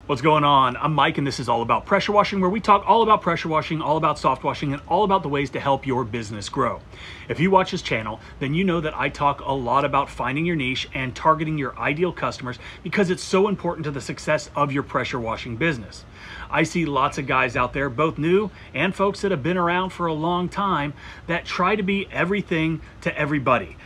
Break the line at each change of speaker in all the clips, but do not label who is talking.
What's going on? I'm Mike and this is All About Pressure Washing, where we talk all about pressure washing, all about soft washing, and all about the ways to help your business grow. If you watch this channel, then you know that I talk a lot about finding your niche and targeting your ideal customers because it's so important to the success of your pressure washing business. I see lots of guys out there, both new and folks that have been around for a long time, that try to be everything to everybody.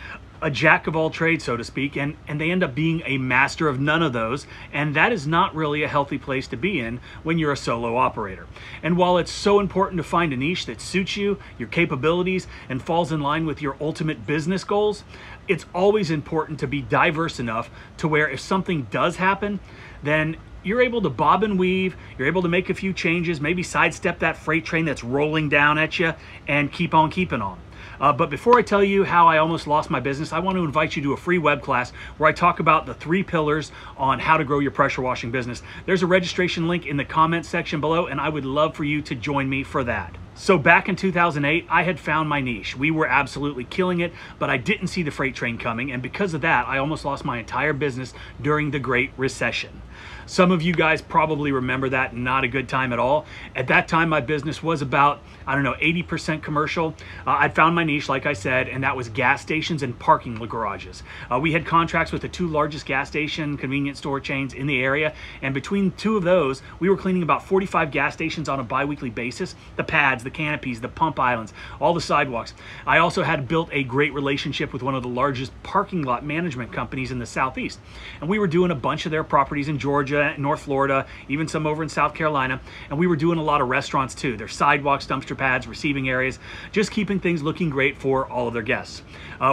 A jack of all trades, so to speak, and they end up being a master of none of those, and that is not really a healthy place to be in when you're a solo operator. And while it's so important to find a niche that suits you, your capabilities, and falls in line with your ultimate business goals, it's always important to be diverse enough to where if something does happen, then you're able to bob and weave, you're able to make a few changes, maybe sidestep that freight train that's rolling down at you, and keep on keeping on. But before I tell you how I almost lost my business, I want to invite you to a free web class where I talk about the 3 pillars on how to grow your pressure washing business. There's a registration link in the comments section below, and I would love for you to join me for that. So back in 2008, I had found my niche. We were absolutely killing it, but I didn't see the freight train coming, and because of that, I almost lost my entire business during the Great Recession. Some of you guys probably remember that, not a good time at all. At that time, my business was about, 80% commercial. I'd found my niche, like I said, and that was gas stations and parking garages. We had contracts with the 2 largest gas station convenience store chains in the area, and between 2 of those, we were cleaning about 45 gas stations on a bi-weekly basis, the pads, the canopies, the pump islands, all the sidewalks. I also had built a great relationship with one of the largest parking lot management companies in the Southeast, and we were doing a bunch of their properties in Georgia, North Florida, even some over in South Carolina, and we were doing a lot of restaurants too. Their sidewalks, dumpster pads, receiving areas, just keeping things looking great for all of their guests.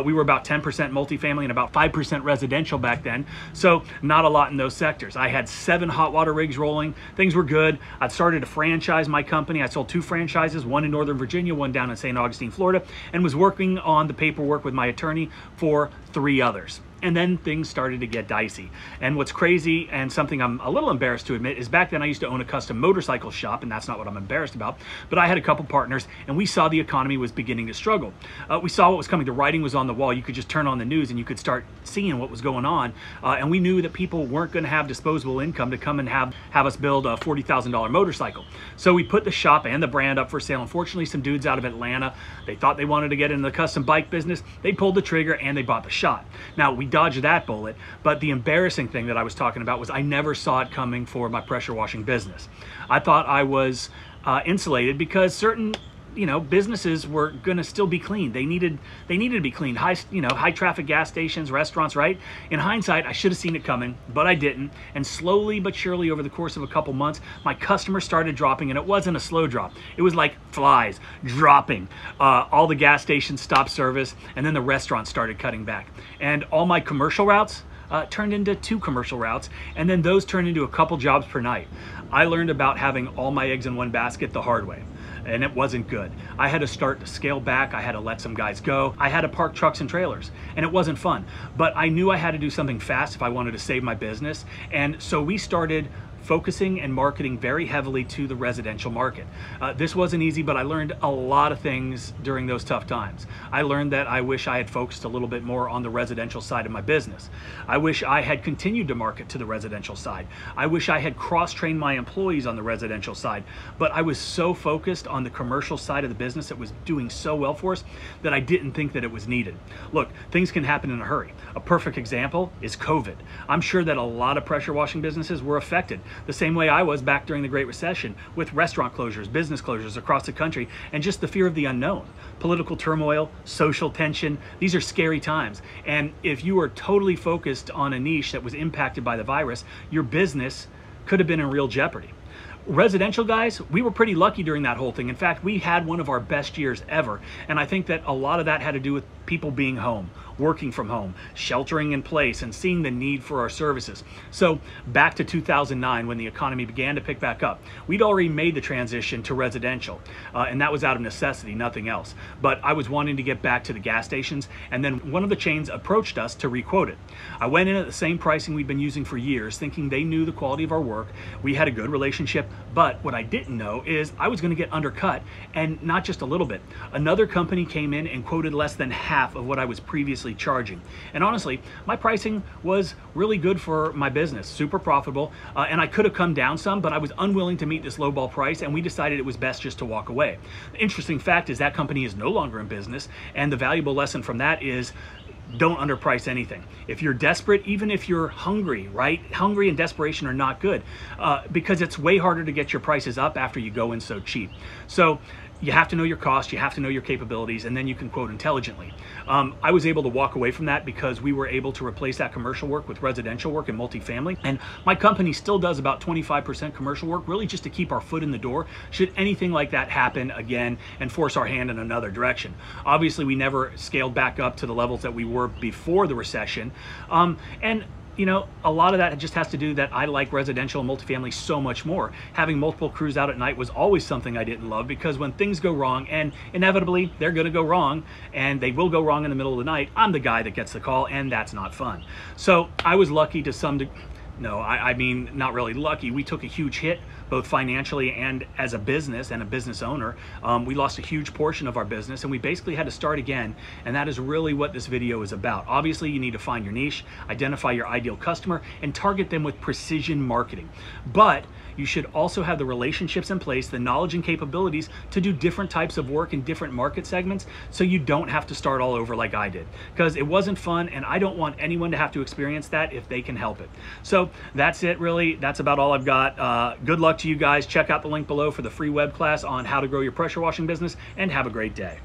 We were about 10% multifamily and about 5% residential back then, so not a lot in those sectors. I had 7 hot water rigs rolling. Things were good. I'd started to franchise my company. I sold 2 franchises, one in Northern Virginia, one down in St. Augustine, Florida, and was working on the paperwork with my attorney for 3 others. And then things started to get dicey. And what's crazy, and something I'm a little embarrassed to admit, is back then I used to own a custom motorcycle shop, and that's not what I'm embarrassed about, but I had a couple partners, and we saw the economy was beginning to struggle. We saw what was coming. The writing was on the wall. You could just turn on the news and you could start seeing what was going on. And we knew that people weren't going to have disposable income to come and have us build a $40,000 motorcycle. So we put the shop and the brand up for sale. Unfortunately, some dudes out of Atlanta, they thought they wanted to get into the custom bike business. They pulled the trigger and they bought the shop. Now, we dodged that bullet, but the embarrassing thing that I was talking about was I never saw it coming for my pressure washing business. I thought I was insulated because certain businesses were going to still be clean. They needed to be clean. High traffic gas stations, restaurants, right? In hindsight, I should have seen it coming, but I didn't. And slowly but surely over the course of a couple months, my customers started dropping, and it wasn't a slow drop. It was like flies dropping. All the gas stations stopped service, and then the restaurants started cutting back. And all my commercial routes turned into 2 commercial routes, and then those turned into a couple jobs per night. I learned about having all my eggs in one basket the hard way, and it wasn't good. I had to start to scale back. I had to let some guys go. I had to park trucks and trailers, and it wasn't fun. But I knew I had to do something fast if I wanted to save my business, and so we started focusing and marketing very heavily to the residential market. This wasn't easy, but I learned a lot of things during those tough times. I learned that I wish I had focused a little bit more on the residential side of my business. I wish I had continued to market to the residential side. I wish I had cross-trained my employees on the residential side, but I was so focused on the commercial side of the business that was doing so well for us that I didn't think that it was needed. Look, things can happen in a hurry. A perfect example is COVID. I'm sure that a lot of pressure washing businesses were affected the same way I was back during the Great Recession, with restaurant closures, business closures across the country, and just the fear of the unknown. Political turmoil, social tension, these are scary times. And if you are totally focused on a niche that was impacted by the virus, your business could have been in real jeopardy. Residential guys, we were pretty lucky during that whole thing. In fact, we had one of our best years ever. And I think that a lot of that had to do with people being home, working from home, sheltering in place, and seeing the need for our services. So back to 2009, when the economy began to pick back up, we'd already made the transition to residential, and that was out of necessity, nothing else. But I was wanting to get back to the gas stations, and then one of the chains approached us to requote it. I went in at the same pricing we'd been using for years, thinking they knew the quality of our work. We had a good relationship relationship, but what I didn't know is I was going to get undercut, and not just a little bit. Another company came in and quoted less than half of what I was previously charging. And honestly, my pricing was really good for my business, super profitable, and I could have come down some, but I was unwilling to meet this lowball price, and we decided it was best just to walk away. The interesting fact is that company is no longer in business, and the valuable lesson from that is don't underprice anything. If you're desperate, even if you're hungry, right? Hungry and desperation are not good, because it's way harder to get your prices up after you go in so cheap. So you have to know your cost, you have to know your capabilities, and then you can quote intelligently. I was able to walk away from that because we were able to replace that commercial work with residential work and multifamily. And my company still does about 25% commercial work, really just to keep our foot in the door should anything like that happen again and force our hand in another direction. Obviously, we never scaled back up to the levels that we were before the recession. And you know, a lot of that just has to do that I like residential and multifamily so much more. Having multiple crews out at night was always something I didn't love, because when things go wrong, and inevitably they're gonna go wrong, and they will go wrong in the middle of the night, I'm the guy that gets the call, and that's not fun. So I was lucky to some degree. No, I mean, not really lucky. We took a huge hit, both financially and as a business and a business owner. We lost a huge portion of our business, and we basically had to start again. And that is really what this video is about. Obviously, you need to find your niche, identify your ideal customer, and target them with precision marketing. But you should also have the relationships in place, the knowledge and capabilities to do different types of work in different market segments, so you don't have to start all over like I did, because it wasn't fun, and I don't want anyone to have to experience that if they can help it. So that's it, really. That's about all I've got. Good luck to you guys. Check out the link below for the free web class on how to grow your pressure washing business, and have a great day.